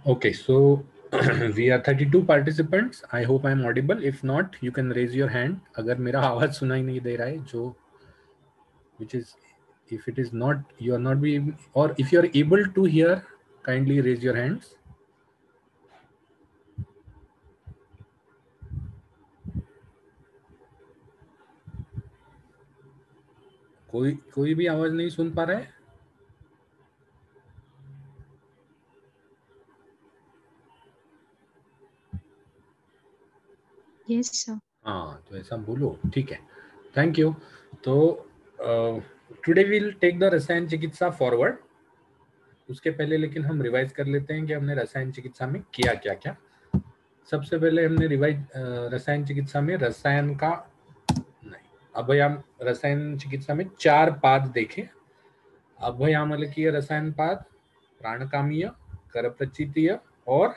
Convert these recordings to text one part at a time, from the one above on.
Okay, so we are 32 participants. I hope I am audible. If not, you can raise your hand. अगर मेरा आवाज सुनाई नहीं दे रहा है, जो which is, if it is not, you are not be, or if you are able to hear, kindly raise your hands. कोई कोई भी आवाज नहीं सुन पा रहा है? Yes sir. हाँ, तो ऐसा बोलो, ठीक है, थैंक यू। तो टुडे विल टेक द रसायन चिकित्सा फॉरवर्ड। उसके पहले लेकिन हम रिवाइज कर लेते हैं कि हमने रसायन चिकित्सा में किया क्या क्या। सबसे पहले हमने रिवाइज रसायन चिकित्सा में रसायन का नहीं, अभयाम रसायन चिकित्सा में 4 पाद देखे। अभयामलकीय रसायन पाद, प्राणकामीय, करप्रचितीय और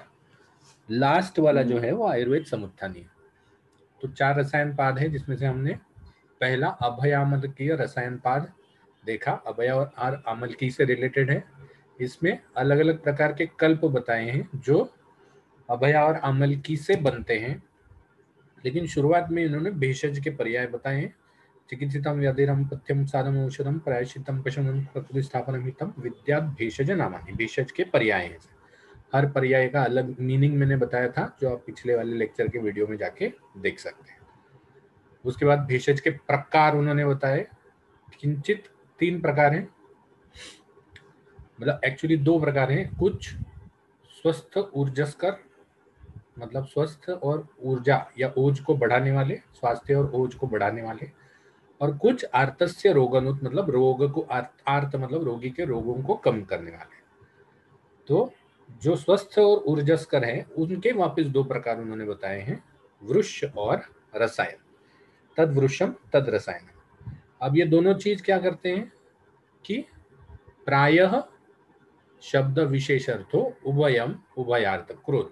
लास्ट वाला जो है वो आयुर्वेद समुत्थानीय। तो 4 रसायन पाद है, जिसमें से हमने पहला अभयामलकीय रसायन पाद देखा। अभय और आमलकी से रिलेटेड है। इसमें अलग अलग प्रकार के कल्प बताए हैं जो अभया और आमलकी से बनते हैं, लेकिन शुरुआत में इन्होंने भेषज के पर्याय बताए हैं। चिकित्सितम व्याधिरम पथ्यम साधम औषधम प्रायश्चितम पशमम प्रतिस्थापनम हितम विद्यात भेषज नामानि। भेषज के पर्याय हैं। हर पर्याय का अलग मीनिंग मैंने बताया था, जो आप पिछले वाले लेक्चर के वीडियो में जाके देख सकते हैं। उसके बाद भेषज के प्रकार उन्होंने बताए। किंचित 3 प्रकार हैं, मतलब एक्चुअली 2 प्रकार हैं। कुछ स्वस्थ ऊर्जस्कर, मतलब स्वस्थ और ऊर्जा या ओज को बढ़ाने वाले, स्वास्थ्य और ओज को बढ़ाने वाले। और कुछ आर्तस्य रोगानुत, मतलब रोग को आर्त मतलब रोगी के रोगों को कम करने वाले। तो जो स्वस्थ और ऊर्जस्कर हैं उनके वापस 2 प्रकार उन्होंने बताए हैं, वृक्ष और रसायन। तद वृक्षम तद रसायन। अब ये दोनों चीज क्या करते हैं कि प्रायः शब्द विशेषार्थो उभयम उभयार्थ क्रोध,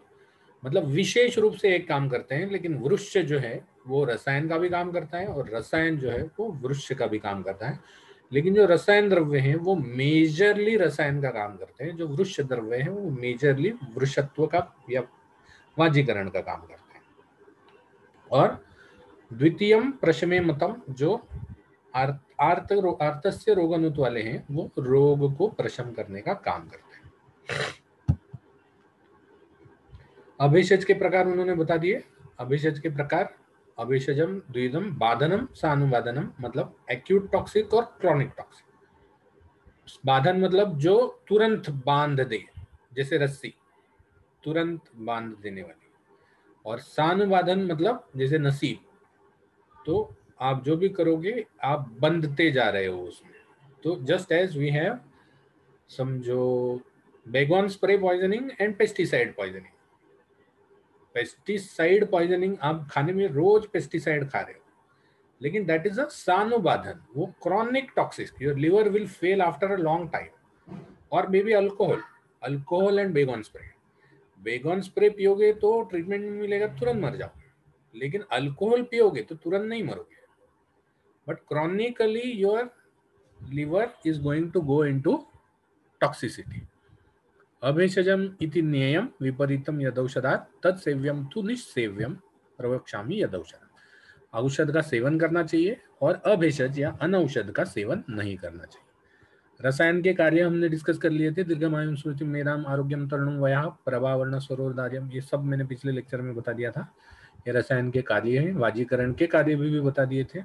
मतलब विशेष रूप से एक काम करते हैं, लेकिन वृक्ष जो है वो रसायन का भी काम करता है और रसायन जो है वो वृक्ष का भी काम करता है। लेकिन जो रसायन द्रव्य हैं वो मेजरली रसायन का काम करते हैं, जो वृक्ष द्रव्य हैं वो मेजरली वृक्षत्व का या वाजीकरण का काम करते हैं। और द्वितीयम प्रशमे मतम, जो आर्तस्य रोगानुत वाले हैं वो रोग को प्रशम करने का काम करते हैं। अभेषज के प्रकार उन्होंने बता दिए। अभेषज के प्रकार, अभेषजम द्विदम बाधनम सानुबाधनम, मतलब एक्यूट टॉक्सिक और क्रॉनिक टॉक्सिक। बाधन मतलब जो तुरंत बांध दे, जैसे रस्सी तुरंत बांध देने वाली। और सानुबाधन मतलब जैसे नसीब, तो आप जो भी करोगे आप बंधते जा रहे हो उसमें। तो जस्ट एज वी हैव समझो Baygon spray poisoning and pesticide poisoning. Pesticide poisoning, आप खाने में रोज पेस्टिसाइड खा रहे हो, लेकिन दैट इज अ सानुबाधन, वो chronic toxic, your liver will fail after a long time. और may be alcohol and Baygon spray. Baygon spray पियोगे तो ट्रीटमेंट में मिलेगा, तुरंत मर जाओगे, लेकिन अल्कोहल पियोगे तो तुरंत नहीं मरोगे। But chronically your liver is going to go into toxicity. अभेषजम इति न्येयम विपरीतम यदौषधात् तत्सेव्यम तु निःसेव्यम प्रवक्ष्यामि यदौषधात्। औषध का सेवन करना चाहिए और अभेषज या अनौषध का सेवन नहीं करना चाहिए। रसायन के कार्य हमने डिस्कस कर लिए थे। दीर्घमायुं स्मृतिं मेधाम आरोग्यम तरुणं वयः प्रभावर्ण स्वरोदार्यम, ये सब मैंने पिछले लेक्चर में बता दिया था। ये रसायन के कार्य हैं। वाजीकरण के कार्य भी बता दिए थे।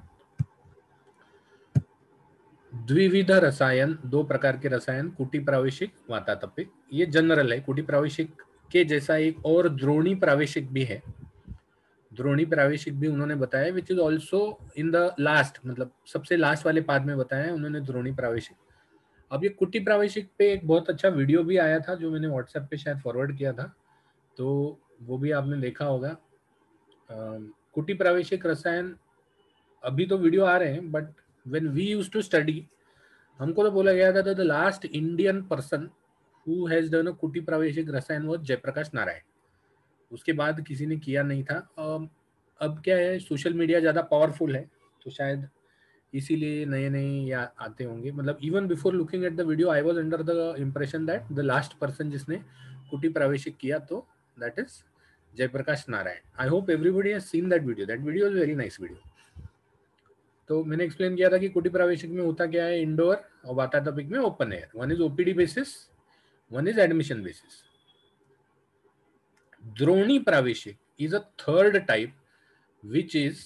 द्विविध रसायन, 2 प्रकार के रसायन, कुटी प्रावेशिक, वातातपिक। ये जनरल है। कुटी प्रावेशिक के जैसा एक और द्रोणी प्रावेशिक भी है। द्रोणी प्रावेशिक भी उन्होंने बताया, which is also in the last, मतलब सबसे लास्ट वाले पाद में बताया उन्होंने द्रोणी प्रावेशिक। अब ये कुटी प्रावेशिक पे एक बहुत अच्छा वीडियो भी आया था, जो मैंने व्हाट्सएप पे शायद फॉरवर्ड किया था, तो वो भी आपने देखा होगा। कुटी प्रावेशिक रसायन, अभी तो वीडियो आ रहे हैं, but when we used to study, हमको तो बोला गया था the last Indian person who has done a कुटी प्रावेशिक रसायन वाज जयप्रकाश नारायण। उसके बाद किसी ने किया नहीं था। अब क्या है, सोशल मीडिया ज़्यादा पावरफुल है, तो शायद इसीलिए नए नए या आते होंगे। मतलब even before looking at the video I was under the impression that the last person जिसने कुटी प्रावेशिक किया तो that is Jayaprakash Narayan. I hope everybody has seen that video. That video is very nice video. तो मैंने एक्सप्लेन किया था कि कुटी प्रावेशिक में होता क्या है, इंडोर, और वाताटॉपिक में open air. One is OPD basis, one is admission basis. द्रोणी प्रावेशिक is a third type which is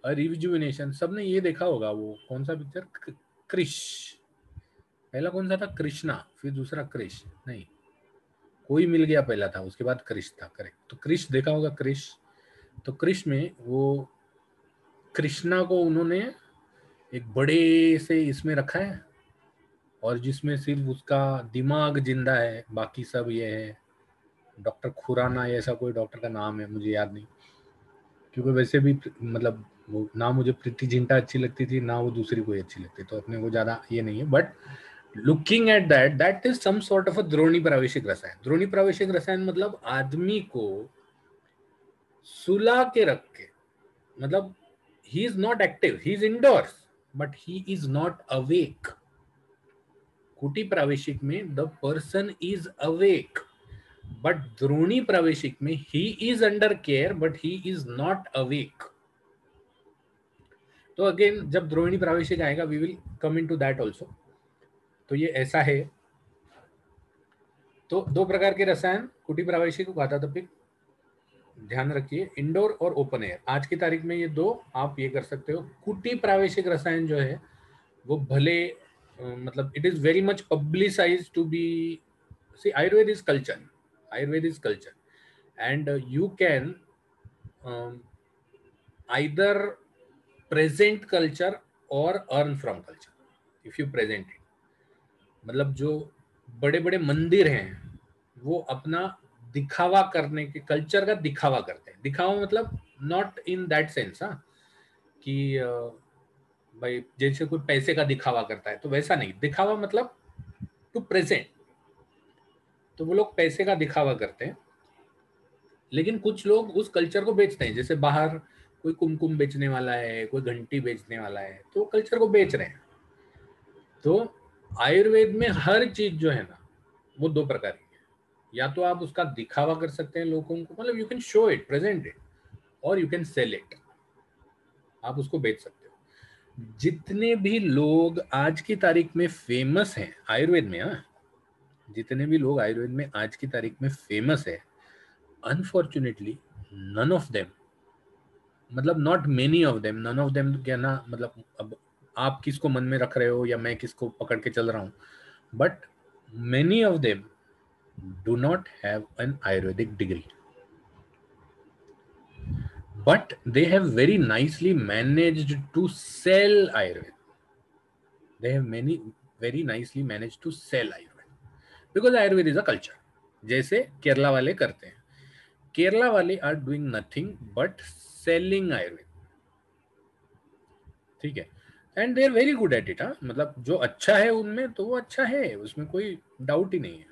a rejuvenation. सबने ये देखा होगा, वो कौन सा पिक्चर, क्रिश. पहला कौन सा था, कृष्णा, फिर दूसरा क्रिश, नहीं कोई मिल गया पहला था, उसके बाद क्रिश था. करेक्ट. तो क्रिश देखा होगा, क्रिश. तो क्रिश में वो कृष्णा को उन्होंने एक बड़े से इसमें रखा है, और जिसमें सिर्फ उसका दिमाग जिंदा है, बाकी सब ये है. डॉक्टर खुराना ऐसा कोई डॉक्टर का नाम है, मुझे याद नहीं, क्योंकि वैसे भी मतलब वो ना मुझे प्रीति जिंटा अच्छी लगती थी, ना वो दूसरी कोई अच्छी लगती, तो अपने को ज्यादा ये नहीं है. But looking at that is some sort of a द्रोणी प्रावेशिक रसायन. द्रोणी प्रावेशिक रसायन मतलब आदमी को सुला के रख के, मतलब he is not active, he is indoors but he is not awake. कुटी प्रावेशिक में the person is awake, but द्रोणी प्रावेशिक में he is under care but he is not awake. तो अगेन जब द्रोणी प्रावेशिक आएगा we will come into that also. तो ये ऐसा है. तो दो प्रकार के रसायन, कुटी प्रावेशिक, वाताटॉपिक, ध्यान रखिए, इंडोर और ओपन एयर. आज की तारीख में ये दो आप ये कर सकते हो. कुटी प्रावेशिक रसायन जो है वो भले मतलब it is very much publicised to be, see Ayurveda is culture, Ayurveda is culture, and you can either present culture or earn from culture if you present it. मतलब जो बड़े बड़े मंदिर हैं वो अपना दिखावा करने के, कल्चर का दिखावा करते हैं. दिखावा मतलब नॉट इन दैट सेंस कि भाई जैसे कोई पैसे का दिखावा करता है, तो वैसा नहीं. दिखावा मतलब टू प्रेजेंट. तो वो लोग पैसे का दिखावा करते हैं, लेकिन कुछ लोग उस कल्चर को बेचते हैं. जैसे बाहर कोई कुमकुम बेचने वाला है, कोई घंटी बेचने वाला है, तो कल्चर को बेच रहे हैं. तो आयुर्वेद में हर चीज जो है ना वो दो प्रकार की है. या तो आप उसका दिखावा कर सकते हैं लोगों को, मतलब you can show it, present it, और यू कैन सेल इट, आप उसको बेच सकते हो. जितने भी लोग आज की तारीख में फेमस हैं आयुर्वेद में, जितने भी लोग आयुर्वेद में आज की तारीख में फेमस है, अनफॉर्चुनेटली नन ऑफ देम, मतलब not many of them, none of them क्या ना, मतलब अब आप किसको मन में रख रहे हो या मैं किसको पकड़ के चल रहा हूं, but many of them do not have an Ayurvedic degree, but they have very nicely managed to sell Ayurveda. They have very nicely managed to sell Ayurveda because Ayurveda is a culture. जैसे केरला वाले करते हैं. केरला वाले are doing nothing but selling Ayurveda. ठीक है. And they are very good at it. मतलब जो अच्छा है उनमें तो वो अच्छा है, उसमें कोई डाउट ही नहीं है.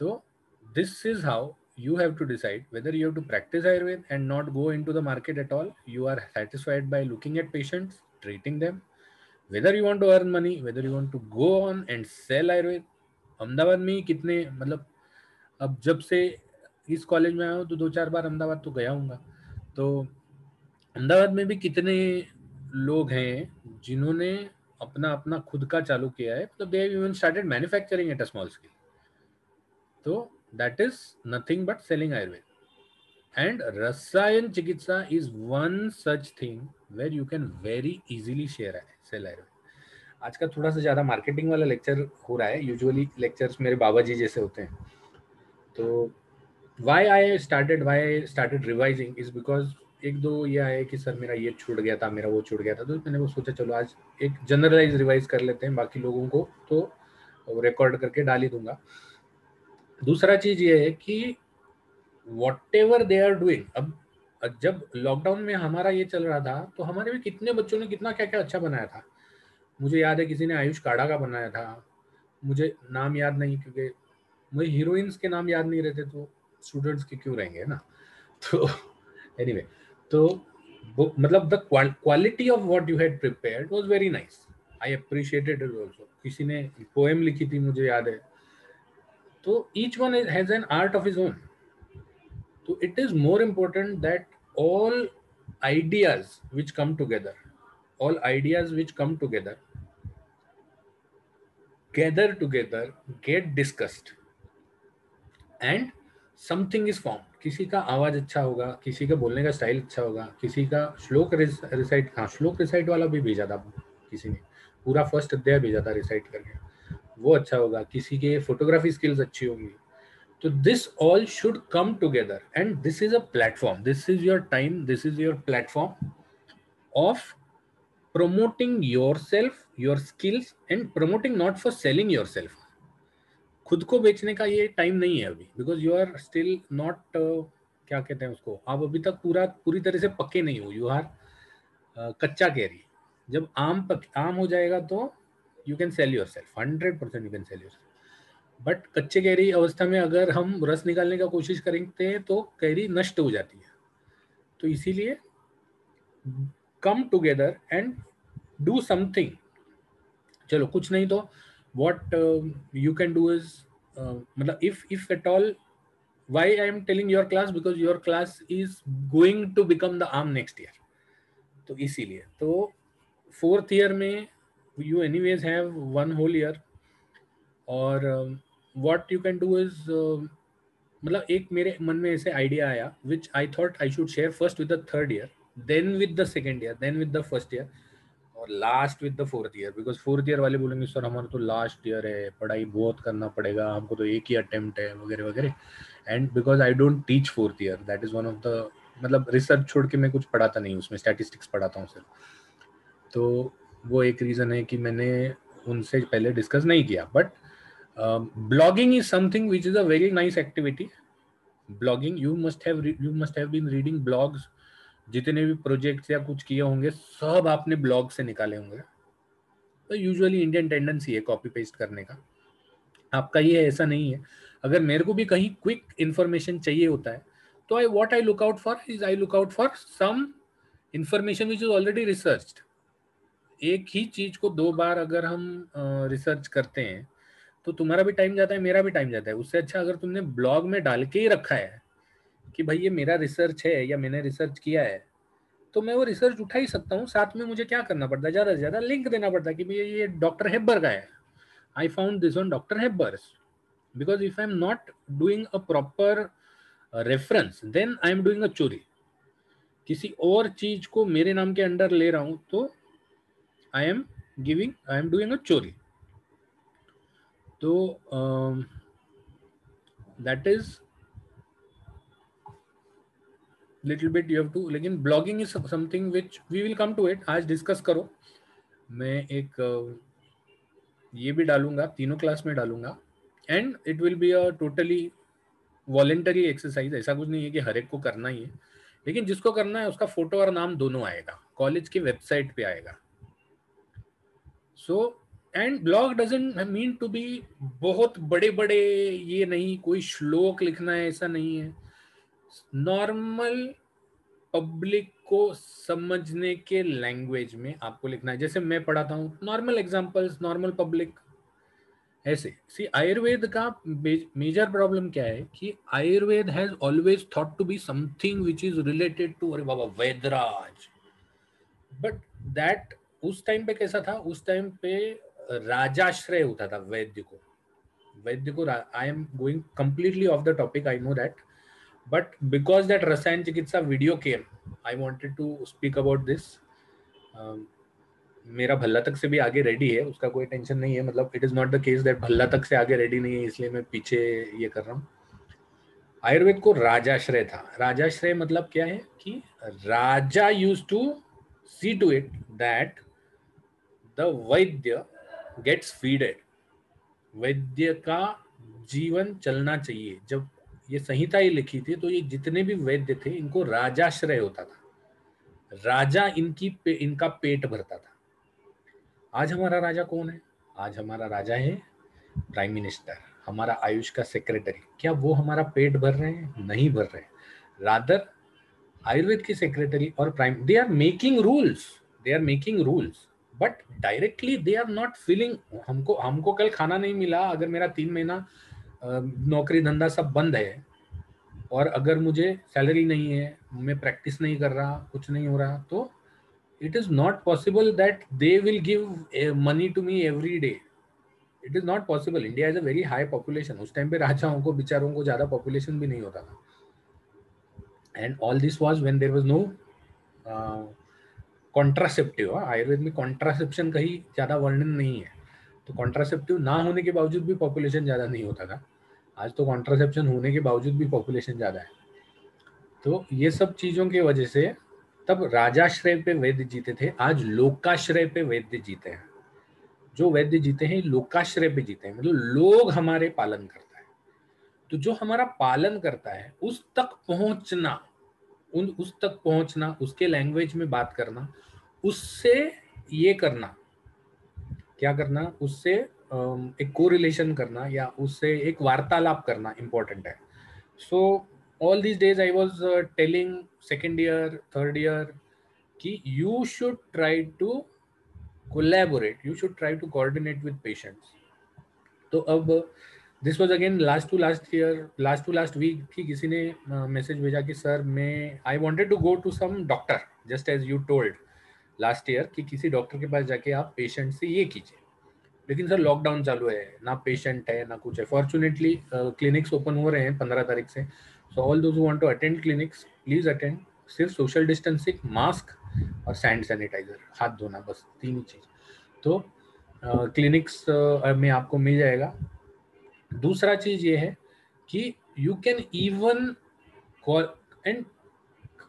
तो this is how you have to decide whether you have to practice Ayurveda and not go into the market at all. You are satisfied by looking at patients, treating them, whether you want to earn money, whether you want to go on and sell Ayurveda. Ahmedabad में ही कितने, मतलब अब जब से इस college में आया हूँ तो 2-4 बार अहमदाबाद तो गया हूँ. तो अहमदाबाद में भी कितने लोग हैं जिन्होंने अपना अपना खुद का चालू किया है, मतलब they have even started manufacturing at a small scale. तो that is nothing but selling Ayurveda. And Rasayan Chikitsa is one such thing where you can very easily sell Ayurveda. आज का थोड़ा सा ज़्यादा मार्केटिंग वाला लेक्चर हो रहा है. यूजुअली लेक्चर्स मेरे बाबा जी जैसे होते हैं. तो why I started revising is because एक दो ये आए कि सर मेरा ये छूट गया था, मेरा वो छूट गया था, तो मैंने वो सोचा चलो आज एक जनरलाइज रिवाइज कर लेते हैं. बाकी लोगों को तो रिकॉर्ड करके डाल ही दूंगा. दूसरा चीज ये है कि whatever they are doing, अब जब लॉकडाउन में हमारा ये चल रहा था तो हमारे भी कितने बच्चों ने कितना क्या क्या अच्छा बनाया था. मुझे याद है किसी ने आयुष काढ़ा का बनाया था, मुझे नाम याद नहीं क्योंकि मुझे हीरोइंस के नाम याद नहीं रहते, तो स्टूडेंट्स के क्यों रहेंगे ना. तो एनीवे, तो मतलब the quality of what you had prepared was very nice. I appreciated it also. किसी ने पोएम लिखी थी मुझे याद है, तो each one has an art of his own. So it is more important that all ideas which come together, gather together, get discussed, and something is form. किसी का आवाज अच्छा होगा, किसी का बोलने का स्टाइल अच्छा होगा, किसी का श्लोक रिसाइट, हाँ श्लोक रिसाइट वाला भी भेजा था किसी ने, पूरा फर्स्ट अध्याय भेजा था रिसाइट करके, वो अच्छा होगा. किसी के फोटोग्राफी स्किल्स अच्छी होंगी. तो this all should come together and this is a platform, this is your time, this is your platform of promoting yourself, your skills, and promoting not for selling yourself. खुद को बेचने का ये time नहीं है अभी, because you are still not, क्या कहते हैं उसको, आप अभी तक पूरी तरह से पक्के नहीं हो. यू आर कच्चा कैरी. जब आम हो जाएगा तो you can sell your self, 100% you can sell your self. But कच्चे कैरी अवस्था में अगर हम रस निकालने का कोशिश करते हैं तो कैरी नष्ट हो जाती है. तो इसीलिए come together and do something. चलो कुछ नहीं तो what you can do is, मतलब if at all, why I am telling your class, because your class is going to become the arm next year. तो इसीलिए तो 4th year में you anyways have 1 whole year. और what you can do is, मतलब एक मेरे मन में ऐसे आइडिया आया which I thought I should share first with the 3rd year, then with the 2nd year, then with the 1st year, और last with the 4th year. Because 4th year वाले बोलेंगे सर हमारा तो last year है, पढ़ाई बहुत करना पड़ेगा, हमको तो एक ही अटेम्प्ट है वगैरह वगैरह. And because I don't teach 4th year, that is one of the, मतलब रिसर्च छोड़ के मैं कुछ पढ़ाता नहीं, उसमें स्टैटिस्टिक्स पढ़ाता हूँ सिर्फ. तो वो एक रीज़न है कि मैंने उनसे पहले डिस्कस नहीं किया. But blogging is something which is a very nice activity. Blogging, you must have been reading blogs. जितने भी प्रोजेक्ट्स या कुछ किए होंगे सब आपने ब्लॉग से निकाले होंगे. तो यूजुअली इंडियन टेंडेंसी है कॉपी पेस्ट करने का. आपका ये ऐसा नहीं है. अगर मेरे को भी कहीं क्विक इंफॉर्मेशन चाहिए होता है तो I look out for some information which is already researched. एक ही चीज को 2 बार अगर हम रिसर्च करते हैं तो तुम्हारा भी टाइम जाता है, मेरा भी टाइम जाता है. उससे अच्छा अगर तुमने ब्लॉग में डाल के ही रखा है कि भाई ये मेरा रिसर्च है या मैंने रिसर्च किया है, तो मैं वो रिसर्च उठा ही सकता हूँ. साथ में मुझे क्या करना पड़ता है, ज़्यादा से ज़्यादा लिंक देना पड़ता है कि भाई ये डॉक्टर हेब्बर का है, I found this on doctor Hebbar's. Because if I am not doing a proper reference then I am doing a चोरी. किसी और चीज को मेरे नाम के अंडर ले रहा हूँ तो आई एम डूइंग अ चोरी. तो that is little bit you have to. लेकिन blogging is something which we will come to it. आज डिस्कस करो. मैं एक ये भी डालूंगा, तीनों क्लास में डालूंगा. And it will be a totally voluntary exercise. ऐसा कुछ नहीं है कि हर एक को करना ही है, लेकिन जिसको करना है उसका फोटो और नाम दोनों आएगा, कॉलेज की वेबसाइट पे आएगा. So and blog doesn't mean to be बहुत बड़े बड़े, ये नहीं कोई श्लोक लिखना है, ऐसा नहीं है. नॉर्मल पब्लिक को समझने के लैंग्वेज में आपको लिखना है. जैसे मैं पढ़ाता हूँ, नॉर्मल एग्जांपल्स, नॉर्मल पब्लिक ऐसे. सी आयुर्वेद का मेजर प्रॉब्लम क्या है कि Ayurveda has always thought to be something which is related to, अरे बाबा वैदराज. बट दैट उस टाइम पे कैसा था, उस टाइम पे राजाश्रय होता था वैद्य को. I am going completely off the topic, I know that. But because that रसायन चिकित्सा video came, I wanted to speak about this. मेरा भल्ला तक से भी आगे रेडी है, उसका कोई टेंशन नहीं है. मतलब it is not the case that Bhalla तक से आगे रेडी नहीं है इसलिए मैं पीछे ये कर रहा हूँ. आयुर्वेद को राजाश्रय था. राजाश्रय मतलब क्या है कि raja use to see to it that the vaidya gets feeded. वैद्य का जीवन चलना चाहिए. जब ये संहिता ही लिखी थी तो ये जितने भी वैद्य थे इनको राजाश्रय होता था. राजा इनका पेट भरता था. आज हमारा राजा कौन है? आज हमारा राजा है प्राइम मिनिस्टर, हमारा आयुष का सेक्रेटरी. क्या वो हमारा पेट भर रहे हैं? नहीं भर रहे. रादर आयुर्वेद के सेक्रेटरी और prime, they are making rules but directly they are not feeling. हमको कल खाना नहीं मिला, अगर मेरा 3 महीना नौकरी धंधा सब बंद है और अगर मुझे सैलरी नहीं है, मैं प्रैक्टिस नहीं कर रहा, कुछ नहीं हो रहा, तो it is not possible that they will give money to me every day. It is not possible. India is a very high population. उस टाइम पे राजाओं को बेचारों को ज्यादा पॉपुलेशन भी नहीं होता था. And all this was when there was no contraceptive. Ayurveda में कॉन्ट्रासेप्शन का ही ज्यादा वर्णन नहीं है. तो कॉन्ट्रासेप्टिव ना होने के बावजूद भी पॉपुलेशन ज्यादा नहीं होता था. आज तो कॉन्ट्रासेप्शन होने के बावजूद भी पॉपुलेशन ज्यादा है. तो ये सब चीजों की वजह से तब राजाश्रय पे वैद्य जीते थे, आज लोकाश्रय पे वैद्य जीते हैं. जो वैद्य जीते हैं लोकाश्रय पे जीते हैं, मतलब लोग हमारे पालन करता है. तो जो हमारा पालन करता है उस तक पहुंचना, उस तक पहुंचना, उसके लैंग्वेज में बात करना, उससे ये करना, क्या करना, उससे एक कोरिलेशन करना या उससे एक वार्तालाप करना इंपॉर्टेंट है. So all these days I was telling second year, third year कि you should try to collaborate, you should try to coordinate with patients. तो अब this was again last to last week कि किसी ने message भेजा कि sir मैं I wanted to go to some doctor just as you told last year कि किसी डॉक्टर के पास जाके आप पेशेंट से ये कीजिए. लेकिन सर लॉकडाउन चालू है, ना पेशेंट है ना कुछ है. फॉर्चुनेटली क्लिनिक्स ओपन हो रहे हैं 15 तारीख से. So all those who want to attend clinics please attend. सिर्फ सोशल डिस्टेंसिंग, मास्क और सैंड सैनिटाइजर, हाथ धोना, बस 3 ही चीज. तो क्लिनिक्स में आपको मिल जाएगा. दूसरा चीज ये है कि you can even and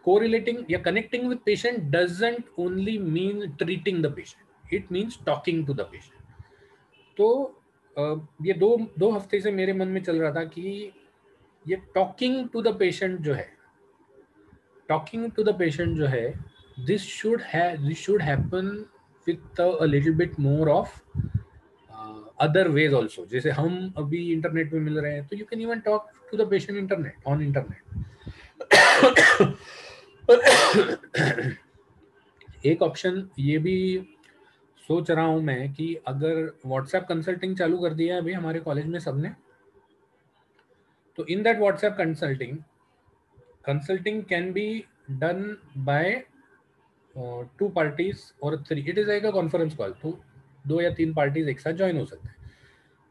correlating या connecting with patient doesn't only mean treating the patient, it means talking to the patient. तो ये दो हफ्ते से मेरे मन में चल रहा था कि ये टॉकिंग टू द पेशेंट जो है, टॉकिंग टू द पेशेंट जो है, this should happen with a little bit more of other ways also. जैसे हम अभी इंटरनेट में मिल रहे हैं, तो you can even talk to the patient internet on internet. एक ऑप्शन ये भी सोच रहा हूं मैं कि अगर व्हाट्सएप कंसल्टिंग चालू कर दिया है अभी हमारे कॉलेज में सबने, तो in that WhatsApp consulting can be done by 2 parties और 3. It is like a conference call. तो 2 या 3 पार्टीज एक साथ ज्वाइन हो सकते हैं.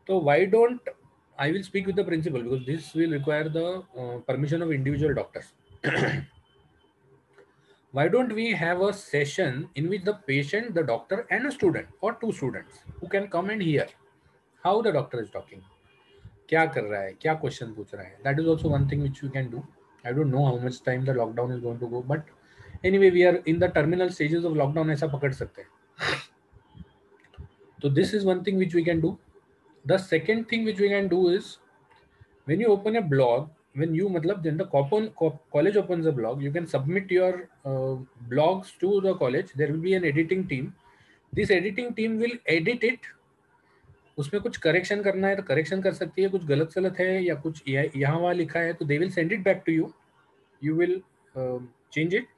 तो why don't I will speak with the principal because this will require the permission of individual doctors. Why don't we have a session in which the patient, the doctor and a student or 2 students who can come and hear how the doctor is talking, क्या कर रहा है, क्या question पूछ रहा है. That is also one thing which we can do. I don't know how much time the lockdown is going to go, but anyway we are in the terminal stages of lockdown, ऐसा पकड़ सकते हैं. So this is one thing which we can do. The second thing which we can do is when you open a blog, when the college opens a blog, you can submit your blogs to the college. There will be an editing team. This editing team will edit it. उसमें कुछ correction करना है तो correction कर सकती है, कुछ गलत सलत है या कुछ यहाँ वहाँ लिखा है तो they will send it back to you. You will change it.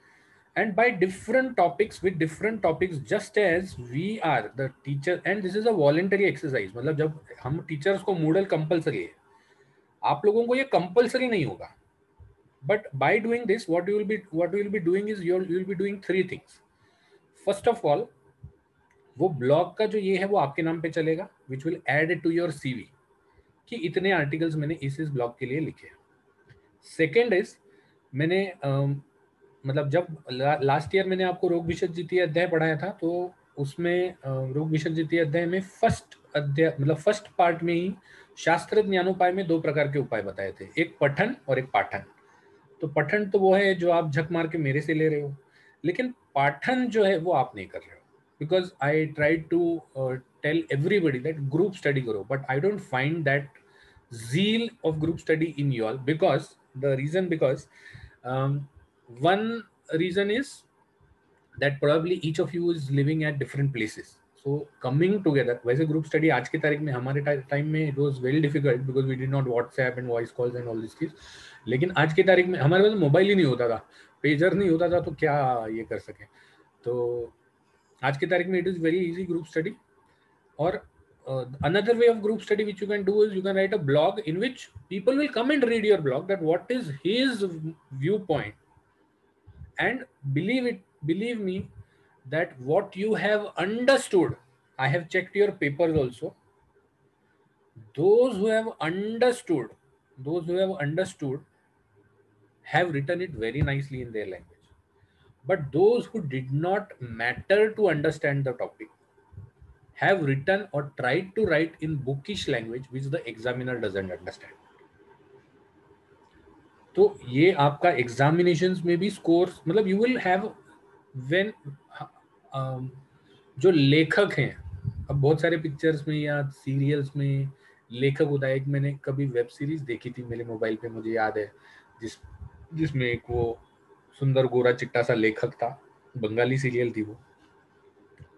And by different topics, with different topics, just as we are the teacher, and this is a voluntary exercise. मतलब जब हम टीचर्स को Moodle compulsory है, आप लोगों को ये compulsory नहीं होगा. But by doing this what you will be doing is you will be doing 3 things. First of all, वो ब्लॉग का जो ये है वो आपके नाम पे चलेगा, which will add to your CV कि इतने आर्टिकल्स मैंने इस ब्लॉग के लिए लिखे. सेकेंड इज मैंने मतलब जब लास्ट ईयर मैंने आपको रोग विशेषज्ञ अध्याय पढ़ाया था, तो उसमें रोग विशेषज्ञ अध्याय में फर्स्ट पार्ट में ही शास्त्र ज्ञानोपाय में 2 प्रकार के उपाय बताए थे, एक पठन और एक पाठन. तो पठन तो वो है जो आप झक मार के मेरे से ले रहे हो, लेकिन पाठन जो है वो आप नहीं कर रहे हो. Because I try to tell everybody that group study करो, but I don't find that zeal of group study in you all, because one reason is that probably each of you is living at different places. So coming together, वैसे group study आज की तारीख में हमारे time में it was very difficult because we did not WhatsApp and voice calls and all these things. लेकिन आज की तारीख में हमारे पास मोबाइल ही नहीं होता था, पेजर नहीं होता था, तो क्या ये कर सके. तो आज की तारीख में it is very easy group study. और another way of group study which you can do is you can write a blog in which people will come and read your blog, that what is his viewpoint, and believe me that what you have understood, I have checked your papers also, those who have understood have written it very nicely in their language, but those who did not matter to understand the topic have written or tried to write in bookish language which the examiner doesn't understand. तो ये आपका examinations में भी scores, मतलब you will have when जो लेखक हैं, अब बहुत सारे पिक्चर्स में या सीरियल्स में लेखक होता है, एक मैंने कभी वेब सीरीज देखी थी मेरे मोबाइल पे, मुझे याद है, जिसमें एक वो सुंदर गोरा चिट्टा सा लेखक था, बंगाली सीरियल थी वो,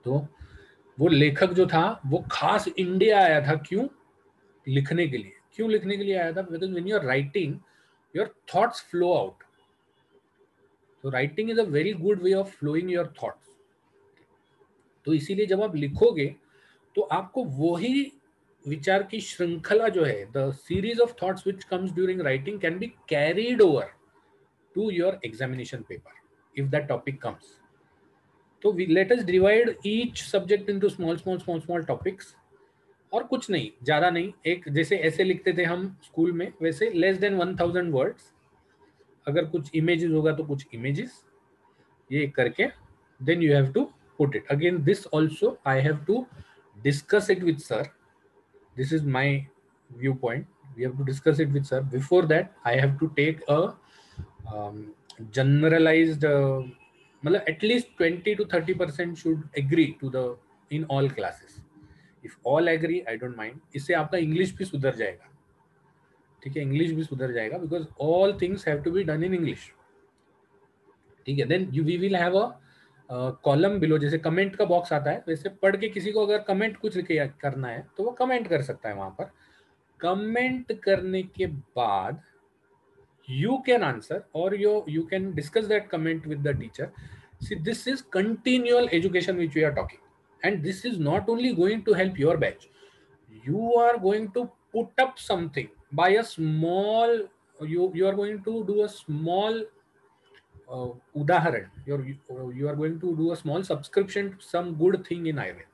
तो वो लेखक जो था वो खास इंडिया आया था, क्यों लिखने के लिए आया था, because when you are writing your thoughts flow out, तो writing is a very good way of flowing your thoughts. तो इसीलिए जब आप लिखोगे तो आपको वही विचार की श्रृंखला जो है, the series of thoughts which comes during writing can be carried over to your examination paper if that topic comes. तो let us divide each subject into small topics, और कुछ नहीं, ज्यादा नहीं, एक जैसे ऐसे लिखते थे हम स्कूल में, वैसे लेस देन 1000 वर्ड्स, अगर कुछ इमेजेस होगा तो कुछ इमेजेस, ये करके then you have to put it again. This also I have to discuss it with sir, this is my view point, we have to discuss it with sir, before that I have to take a generalised, मतलब at least 20 to 30% should agree to the in all classes, if all agree I don't mind, इससे आपका English भी सुधर जाएगा, ठीक है, English भी सुधर जाएगा, because all things have to be done in English, ठीक है। Then we will have a column below, जैसे कमेंट का बॉक्स आता है, वैसे पढ़ के किसी को अगर कमेंट कुछ करना है तो वो कमेंट कर सकता है वहां पर, कमेंट करने के बाद you can answer or you can discuss that comment with the teacher. See, this is continual education which we are talking, and this is not only going to help your batch, you are going to put up something by a small, you are going to do a small udaharan, you are going to do a small subscription to some good thing in Ayurveda,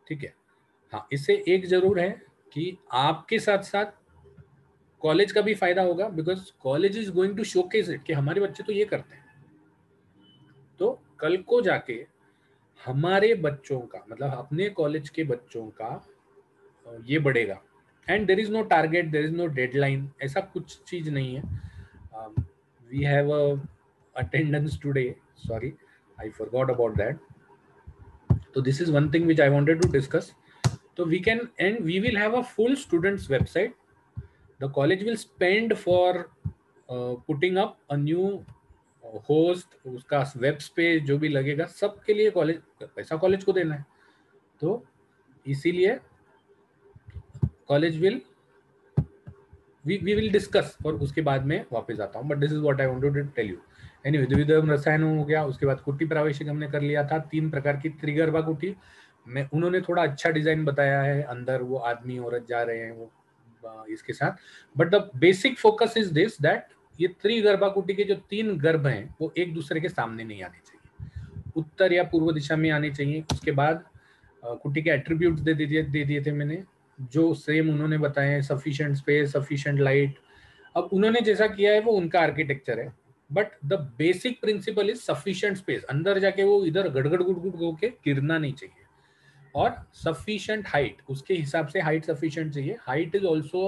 ठीक है। हाँ, इससे एक जरूर है कि आपके साथ साथ कॉलेज का भी फायदा होगा, because college is going to showcase it कि हमारे बच्चे तो ये करते हैं, तो कल को जाके हमारे बच्चों का, मतलब अपने कॉलेज के बच्चों का ये बढ़ेगा। And there is no target, there is no deadline, ऐसा कुछ चीज नहीं है। We have attendance today, sorry I forgot about that, तो this is one thing which I wanted to discuss. तो we can, and we will have a full students website, the college will spend for putting up a new host, उसका web page जो भी लगेगा सबके लिए college, पैसा college को देना है, तो इसीलिए college will we will discuss, और उसके बाद में वापस आता हूँ, but this is what I wanted to tell you. Anyway, द्विविधम रसायन हो गया, उसके बाद कुट्टी प्रावेशिक हमने कर लिया था, 3 प्रकार की त्रिगर्भा कुट्टी में उन्होंने थोड़ा अच्छा डिजाइन बताया है, अंदर वो आदमी औरत जा रहे हैं वो इसके साथ, but the basic focus is this that ये त्रिगर्भा कुटी के जो 3 गर्भ हैं वो एक दूसरे के सामने नहीं आने चाहिए, उत्तर या पूर्व दिशा में आने चाहिए। उसके बाद कुटी के एट्रीब्यूट्स दे दिए थे मैंने, जो सेम उन्होंने बताए हैं, सफिशिएंट स्पेस, सफिशिएंट लाइट। अब उन्होंने जैसा किया है वो उनका आर्किटेक्चर है, but the basic principle is sufficient space, अंदर जाके वो इधर गड़गड़ गुड़गुड़ होके गिरना नहीं चाहिए, और सफिशिएंट हाइट, उसके हिसाब से हाइट सफिशिएंट चाहिए। हाइट इज ऑल्सो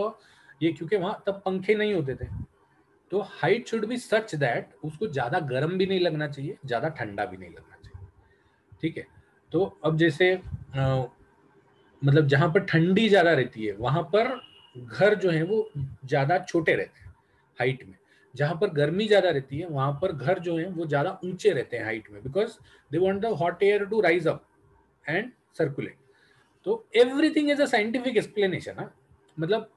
ये, क्योंकि वहां तब पंखे नहीं होते थे, तो height should be such that उसको ज्यादा गर्म भी नहीं लगना चाहिए, ज्यादा ठंडा भी नहीं लगना चाहिए, ठीक है। तो अब जैसे मतलब जहां पर ठंडी ज्यादा रहती है वहां पर घर जो है वो ज्यादा छोटे रहते हैं हाइट में, जहां पर गर्मी ज्यादा रहती है वहां पर घर जो है वो ज्यादा ऊंचे रहते हैं हाइट में, because they want the hot air to rise up and circulate. तो everything is a scientific explanation, मतलब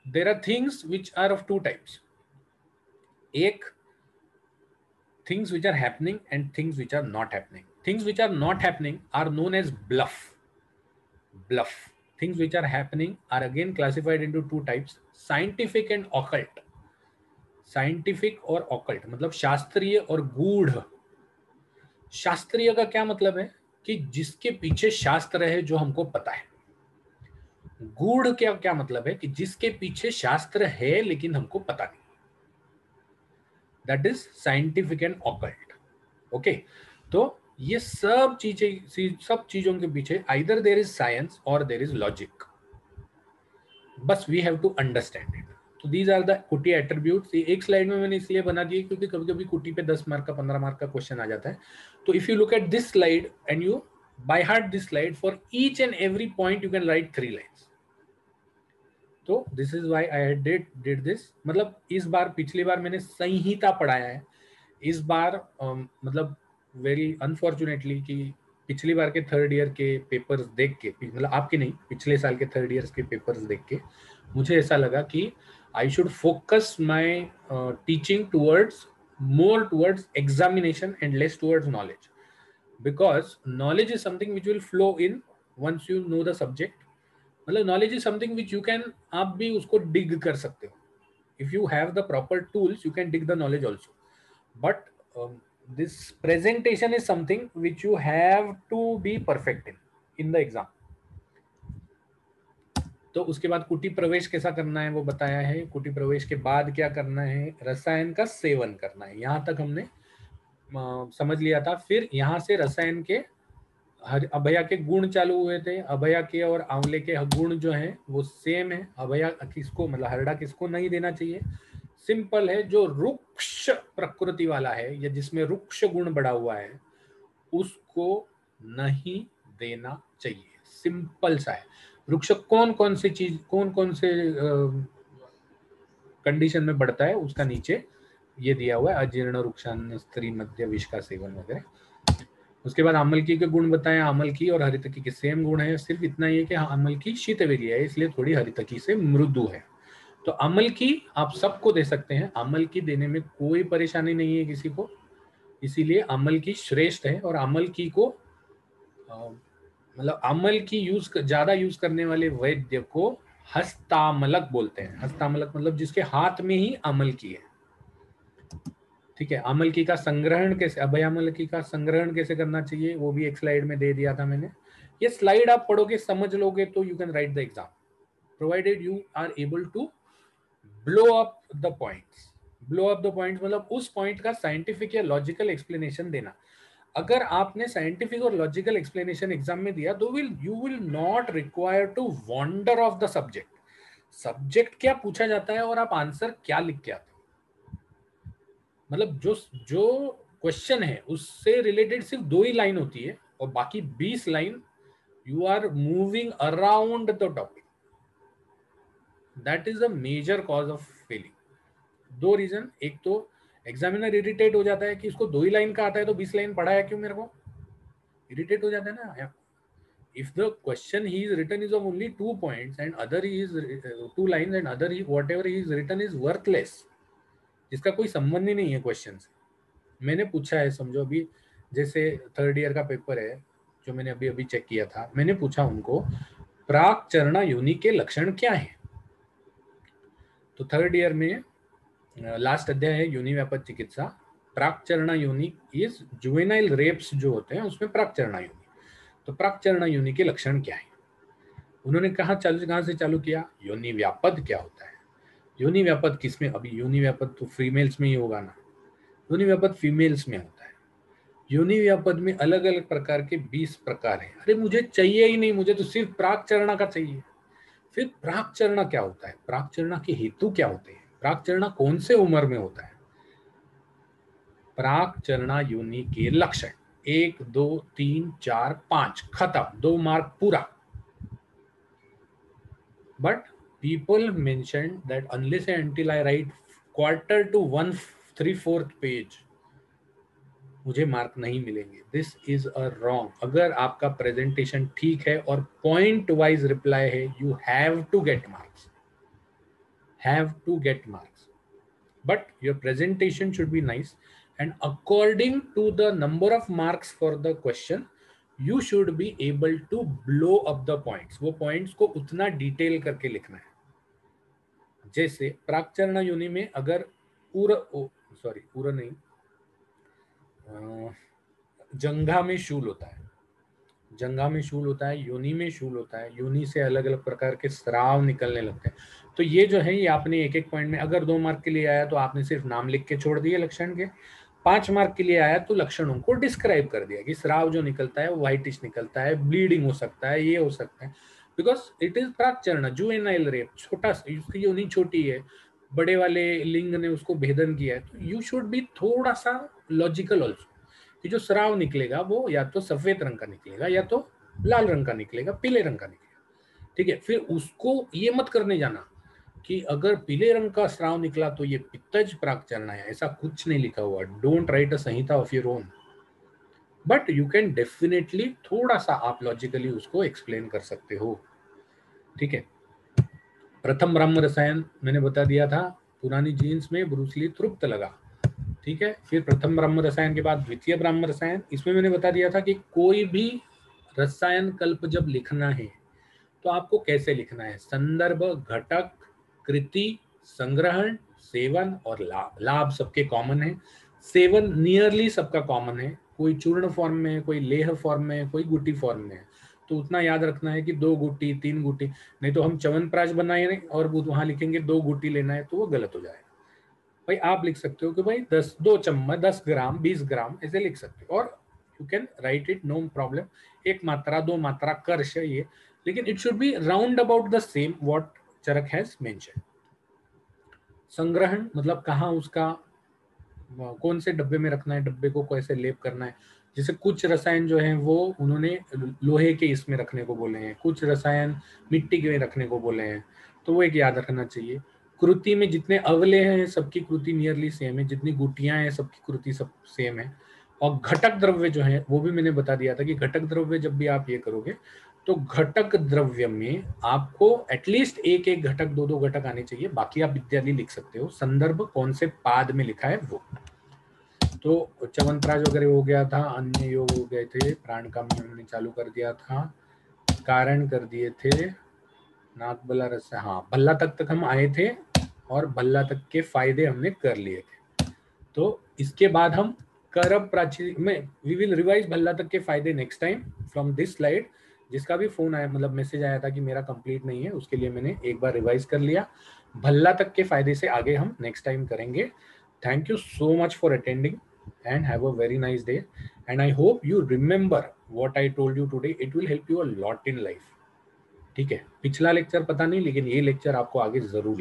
there are things which are of 2 types, एक things which are happening and things which are not happening. Things which are not happening are known as bluff, bluff. Things which are happening are again classified into two types, scientific and occult. Scientific और occult मतलब शास्त्रीय और गूढ़। शास्त्रीय का क्या मतलब है कि जिसके पीछे शास्त्र है जो हमको पता है। गूढ़ क्या क्या मतलब है कि जिसके पीछे शास्त्र है लेकिन हमको पता नहीं। That is scientific and occult. Okay, तो ये सब चीजों के पीछे आइदर देयर इज साइंस और देयर इज लॉजिक, बस we have to understand it. तो दीज आर द कुटी एट्रीब्यूट्स। एक स्लाइड में मैंने इसलिए बना दिए क्योंकि कभी कभी कुटी पे 10 मार्क का 15 मार्क का क्वेश्चन आ जाता है। तो if you look at this slide and you by heart this slide, for each and every point you can write 3 lines. तो this is why I did this. मतलब इस बार, पिछली बार मैंने संहिता पढ़ाया है, इस बार मतलब वेरी अनफॉर्चुनेटली कि पिछली बार के थर्ड ईयर के पेपर्स देख के, मतलब आपके नहीं, पिछले साल के थर्ड ईयर के पेपर्स देख के मुझे ऐसा लगा कि I should focus my teaching towards more towards examination and less towards knowledge, because knowledge is something which will flow in once you know the subject. मतलब knowledge is something which you can, आप भी उसको dig कर सकते हो। If you have the proper tools you can dig the knowledge also, but this presentation is something which you have to be perfect in the exam. तो उसके बाद कुटी प्रवेश कैसा करना है वो बताया है। कुटी प्रवेश के बाद क्या करना है, रसायन का सेवन करना है, यहाँ तक हमने समझ लिया था। फिर यहाँ से रसायन के अभया के गुण चालू हुए थे। अभया के और आंवले के गुण जो हैं वो सेम है। अभया किसको, मतलब हरड़ा किसको नहीं देना चाहिए, सिंपल है, जो रुक्ष प्रकृति वाला है या जिसमें रुक्ष गुण बढ़ा हुआ है उसको नहीं देना चाहिए। सिंपल सा है। वृक्ष कौन कौन सी चीज, कौन कौन से कंडीशन में बढ़ता है उसका नीचे ये दिया हुआ है, अजीर्ण, रुक्षान्न, स्त्री मध्य, विष का सेवन वगैरह। उसके बाद अमलकी के गुण बताएं। अमलकी और हरितकी के सेम गुण है, सिर्फ इतना ही है कि अमलकी शीतवीर्य है इसलिए थोड़ी हरितकी से मृदु है। तो अमलकी आप सबको दे सकते हैं, अमलकी देने में कोई परेशानी नहीं है किसी को, इसीलिए अमलकी श्रेष्ठ है। और अमलकी को मतलब अमल की ज्यादा यूज करने वाले वैद्य को हस्तामलक बोलते हैं। हस्तामलक मतलब जिसके हाथ में ही अमल की है। ठीक है, अमल की का संग्रहण कैसे, अभयामल की का संग्रहण कैसे करना चाहिए वो भी एक स्लाइड में दे दिया था मैंने। ये स्लाइड आप पढ़ोगे समझ लोगे तो you can write the exam, provided you are able to blow up the points. Blow up the points मतलब उस पॉइंट का साइंटिफिक या लॉजिकल एक्सप्लेनेशन देना। अगर आपने साइंटिफिक और लॉजिकल एक्सप्लेनेशन एग्जाम में दिया तो you will not require to wander off the subject. Subject क्या पूछा जाता है और आप आंसर क्या लिख के आते हो, मतलब जो क्वेश्चन है उससे रिलेटेड सिर्फ 2 ही लाइन होती है और बाकी 20 line you are moving around the topic. That is a major cause of failing. 2 reason, एक तो एग्जामिनर इरिटेट हो जाता है कि इसको 2 ही लाइन का आता है तो 20 लाइन पढ़ाया क्यों मेरे को, इरिटेट हो जाता है ना। If the question he is written is of only 2 points and other he is 2 lines and other whatever he is written is worthless, जिसका कोई संबंध ही नहीं है क्वेश्चन से। मैंने पूछा है, समझो अभी जैसे थर्ड ईयर का पेपर है जो मैंने अभी अभी चेक किया था, मैंने पूछा उनको प्राक चरणा योनि के लक्षण क्या है। तो थर्ड ईयर में लास्ट अध्याय है योनि व्यापक चिकित्सा। प्राक चरणा योनि इज जुवेनाइल रेप्स जो होते हैं उसमें प्राक चरणा योनि। तो प्राक चरणा योनि के लक्षण क्या है, उन्होंने कहाँ से चालू किया, योनि व्यापद क्या होता है। योनि व्यापद किसमें, अभी योनि व्यापद तो फीमेल्स में ही होगा ना, योनि व्यापद फीमेल्स में होता है। योनि व्यापद में अलग अलग प्रकार के 20 प्रकार हैं। अरे मुझे चाहिए ही नहीं, मुझे तो सिर्फ प्राक चरणा का चाहिए। फिर प्राक चरणा क्या होता है, प्राक चरणा के हेतु क्या होते हैं, प्राक चरणा कौन से उम्र में होता है। प्राक चरणा योनि के लक्षण 1 2 3 4 5 खत्म, 2 मार्क पूरा। But people mentioned that unless and until I write quarter to 1/3/4 page, मुझे मार्क नहीं मिलेंगे। This is a wrong. अगर आपका प्रेजेंटेशन ठीक है और पॉइंट वाइज रिप्लाई है, you have to get marks, have to get marks. But your presentation should be nice and according to the number of marks for the question you should be able to blow up the points, वो points को उतना detail करके लिखना है। जैसे प्राक्चरण योनि में अगर पूरा नहीं, जंघा में शूल होता है, जंघा में शूल होता है, योनि में शूल होता है, योनि से अलग अलग प्रकार के स्राव निकलने लगते हैं। तो ये जो है, ये आपने एक एक पॉइंट में, अगर 2 मार्क के लिए आया तो आपने सिर्फ नाम लिख के छोड़ दिए लक्षण के, 5 मार्क के लिए आया तो लक्षणों को डिस्क्राइब कर दिया कि स्राव जो निकलता है वो व्हाइटिश निकलता है, ब्लीडिंग हो सकता है, ये हो सकता है, बिकॉज इट इज प्राक्चरण, जुवेनाइल रेप, छोटा, उसकी योनि छोटी है, बड़े वाले लिंग ने उसको भेदन किया है। तो यू शुड बी थोड़ा सा लॉजिकल ऑल्सो, कि जो स्राव निकलेगा वो या तो सफेद रंग का निकलेगा, या तो लाल रंग का निकलेगा, पीले रंग का निकलेगा। ठीक है, फिर उसको ये मत करने जाना कि अगर पीले रंग का स्राव निकला तो ये पित्तज प्राक्चरण है, ऐसा कुछ नहीं लिखा हुआ। Don't write a Samhita of your own, but you can definitely थोड़ा सा आप लॉजिकली उसको एक्सप्लेन कर सकते हो। ठीक है, प्रथम ब्रह्म रसायन मैंने बता दिया था, पुरानी जीन्स में ब्रूसली तृप्त लगा। ठीक है, फिर प्रथम ब्रह्म रसायन के बाद द्वितीय ब्रह्म रसायन, इसमें मैंने बता दिया था कि कोई भी रसायन कल्प जब लिखना है तो आपको कैसे लिखना है, संदर्भ, घटक, कृति, संग्रहण, सेवन और लाभ। लाभ सबके कॉमन है, सेवन नियरली सबका कॉमन है, कोई चूर्ण फॉर्म में है, कोई लेह फॉर्म में है, कोई गुटी फॉर्म में है। तो उतना याद रखना है कि 2 गुटी 3 गुटी, नहीं तो हम च्यवनप्राश बनाए और वहां लिखेंगे 2 गुटी लेना है तो वो गलत हो जाएगा। भाई आप लिख सकते हो कि भाई 2 चम्मच, 10 ग्राम, 20 ग्राम, ऐसे लिख सकते हो, और you can write it, no problem. 1 मात्रा 2 मात्रा कर्ष ये, लेकिन it should be round about the same what Charaka has mention. संग्रहण मतलब कहाँ उसका, कौन से डब्बे में रखना है, डब्बे को कैसे लेप करना है। जैसे कुछ रसायन जो हैं वो उन्होंने लोहे के इसमें रखने को बोले हैं, कुछ रसायन मिट्टी के में रखने को बोले हैं, तो वो एक याद रखना चाहिए। कृति में जितने अवले हैं सबकी कृति नियरली सेम है, जितनी गुटियां हैं सबकी कृति सब सेम है। और घटक द्रव्य जो है वो भी मैंने बता दिया था कि घटक द्रव्य जब भी आप ये करोगे तो घटक द्रव्य में आपको एटलीस्ट एक एक घटक, 2 घटक आने चाहिए, बाकी आप इत्यादि लिख सकते हो। संदर्भ कौन से पाद में लिखा है वो। तो च्यवनप्राश वगैरह हो गया था, अन्य योग हो गए थे, प्राण का हमने चालू कर दिया था, कारण कर दिए थे, नाक बल्ला रस, हाँ भल्ला तक हम आए थे और भल्ला तक के फायदे हमने कर लिए थे। तो इसके बाद हम करब प्राचीन में वी विल रिवाइज भल्ला तक के फायदे next time from this slide. जिसका भी फोन आया, मतलब मैसेज आया था कि मेरा कंप्लीट नहीं है, उसके लिए मैंने एक बार रिवाइज कर लिया। भल्ला तक के फायदे से आगे हम नेक्स्ट टाइम करेंगे। Thank you so much for attending and have a very nice day, and I hope you remember what I told you today. It will help you a lot in life. ठीक है, पिछला lecture पता नहीं, लेकिन ये lecture आपको आगे जरूर